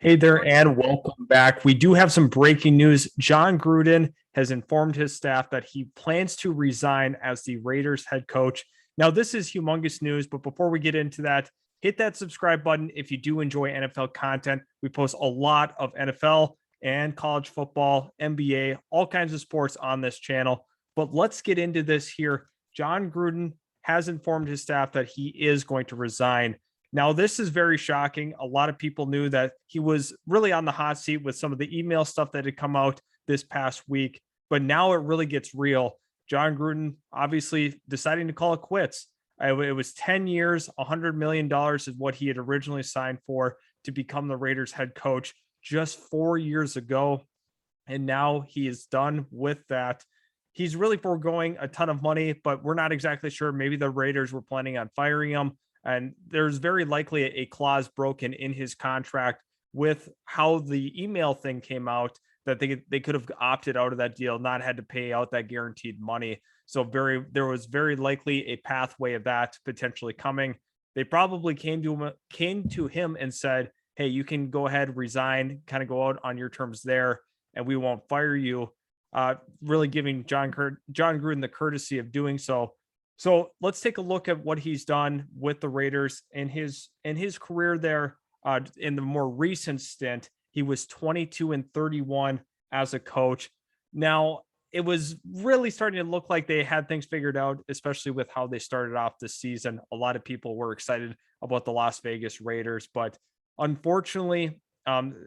Hey there, and welcome back. We do have some breaking news. Jon Gruden has informed his staff that he plans to resign as the Raiders head coach. Now, this is humongous news, but before we get into that, hit that subscribe button if you do enjoy NFL content. We post a lot of NFL and college football, NBA, all kinds of sports on this channel. But let's get into this here. Jon Gruden has informed his staff that he is going to resign. Now, this is very shocking. A lot of people knew that he was really on the hot seat with some of the email stuff that had come out this past week, but now it really gets real. Jon Gruden obviously deciding to call it quits. It was 10 years, $100 million is what he had originally signed for to become the Raiders head coach just 4 years ago. And now he is done with that. He's really foregoing a ton of money, but we're not exactly sure. Maybe the Raiders were planning on firing him. And there's very likely a clause broken in his contract with how the email thing came out that they could have opted out of that deal, not had to pay out that guaranteed money. So there was very likely a pathway of that potentially coming. They probably came to him and said, "Hey, you can go ahead, resign, kind of go out on your terms there, and we won't fire you." Really giving Jon Gruden the courtesy of doing so. So let's take a look at what he's done with the Raiders in his career there. In the more recent stint, he was 22-31 as a coach. Now it was really starting to look like they had things figured out, especially with how they started off this season. A lot of people were excited about the Las Vegas Raiders, but unfortunately,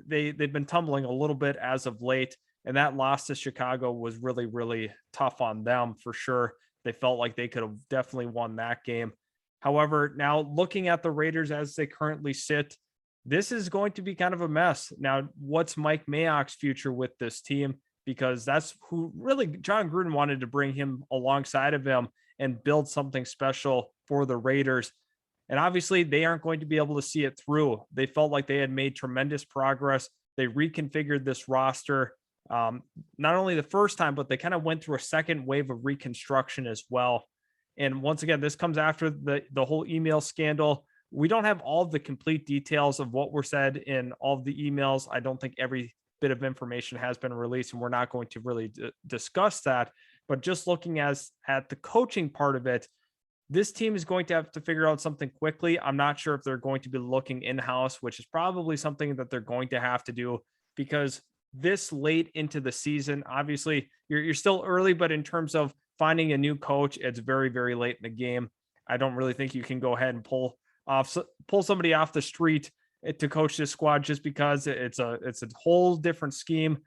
they've been tumbling a little bit as of late, and that loss to Chicago was really tough on them for sure. They felt like they could have definitely won that game. However, now looking at the Raiders as they currently sit, this is going to be kind of a mess. Now, what's Mike Mayock's future with this team? Because that's who really Jon Gruden wanted to bring him alongside of him and build something special for the Raiders. And obviously, they aren't going to be able to see it through. They felt like they had made tremendous progress. They reconfigured this roster not only the first time, but they kind of went through a second wave of reconstruction as well. And once again, this comes after the whole email scandal. We don't have all the complete details of what were said in all of the emails. I don't think every bit of information has been released, and we're not going to really discuss that. But just looking at the coaching part of it, this team is going to have to figure out something quickly. I'm not sure if they're going to be looking in-house, which is probably something that they're going to have to do because this late into the season, obviously you're still early, but in terms of finding a new coach, it's very late in the game. I don't really think you can go ahead and pull somebody off the street to coach this squad just because it's a whole different scheme.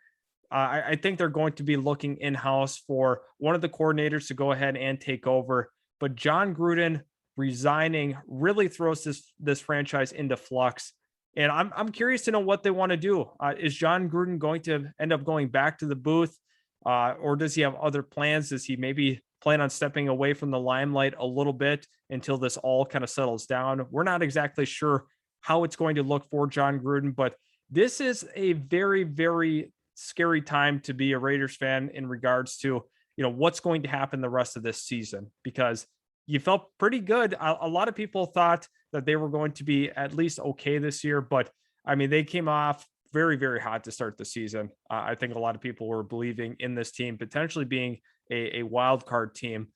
I think they're going to be looking in-house for one of the coordinators to go ahead and take over. But Jon Gruden resigning really throws this franchise into flux. And I'm curious to know what they want to do. Is Jon Gruden going to end up going back to the booth, or does he have other plans? Does he maybe plan on stepping away from the limelight a little bit until this all kind of settles down? We're not exactly sure how it's going to look for Jon Gruden, but this is a very scary time to be a Raiders fan in regards to what's going to happen the rest of this season, because you felt pretty good. A lot of people thought that they were going to be at least okay this year, but I mean, they came off very hot to start the season. I think a lot of people were believing in this team potentially being a wild card team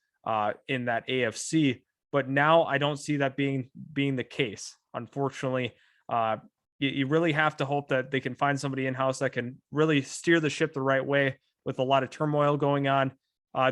in that AFC, but now I don't see that being the case. Unfortunately, you really have to hope that they can find somebody in-house that can really steer the ship the right way with a lot of turmoil going on.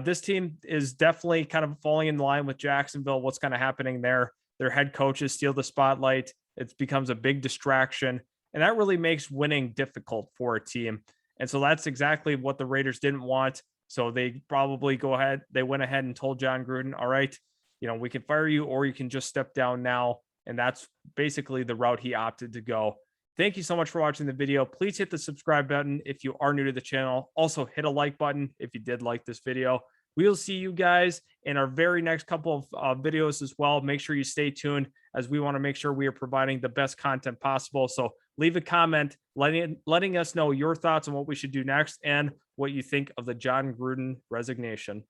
This team is definitely kind of falling in line with Jacksonville. What's kind of happening there? Their head coaches steal the spotlight. It becomes a big distraction, and that really makes winning difficult for a team. And so that's exactly what the Raiders didn't want. So they probably went ahead and told Jon Gruden, all right, we can fire you or you can just step down now. And that's basically the route he opted to go. Thank you so much for watching the video. Please hit the subscribe button if you are new to the channel. Also hit a like button if you did like this video. We will see you guys in our very next couple of videos as well. Make sure you stay tuned as we want to make sure we are providing the best content possible. So leave a comment letting us know your thoughts on what we should do next and what you think of the Jon Gruden resignation.